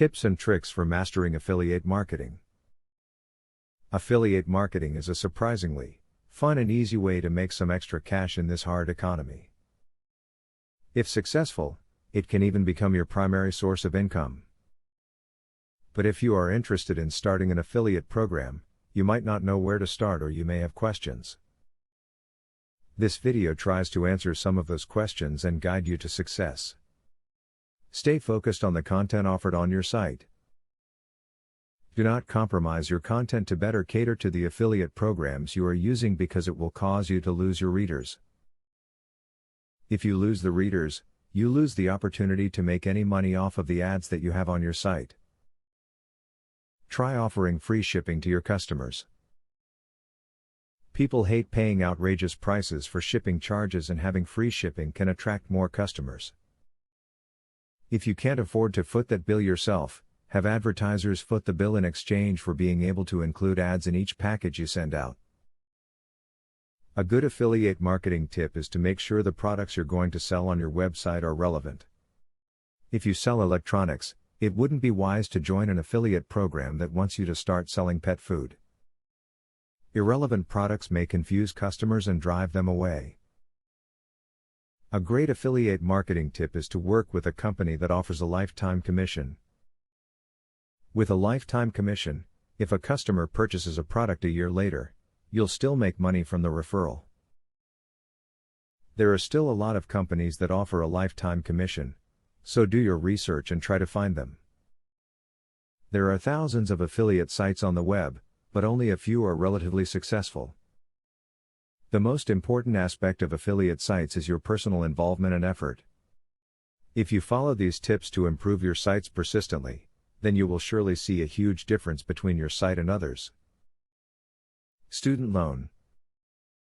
Tips and tricks for mastering affiliate marketing. Affiliate marketing is a surprisingly fun and easy way to make some extra cash in this hard economy. If successful, it can even become your primary source of income. But if you are interested in starting an affiliate program, you might not know where to start or you may have questions. This video tries to answer some of those questions and guide you to success. Stay focused on the content offered on your site. Do not compromise your content to better cater to the affiliate programs you are using because it will cause you to lose your readers. If you lose the readers, you lose the opportunity to make any money off of the ads that you have on your site. Try offering free shipping to your customers. People hate paying outrageous prices for shipping charges, and having free shipping can attract more customers. If you can't afford to foot that bill yourself, have advertisers foot the bill in exchange for being able to include ads in each package you send out. A good affiliate marketing tip is to make sure the products you're going to sell on your website are relevant. If you sell electronics, it wouldn't be wise to join an affiliate program that wants you to start selling pet food. Irrelevant products may confuse customers and drive them away. A great affiliate marketing tip is to work with a company that offers a lifetime commission. With a lifetime commission, if a customer purchases a product a year later, you'll still make money from the referral. There are still a lot of companies that offer a lifetime commission, so do your research and try to find them. There are thousands of affiliate sites on the web, but only a few are relatively successful. The most important aspect of affiliate sites is your personal involvement and effort. If you follow these tips to improve your sites persistently, then you will surely see a huge difference between your site and others. Student loan.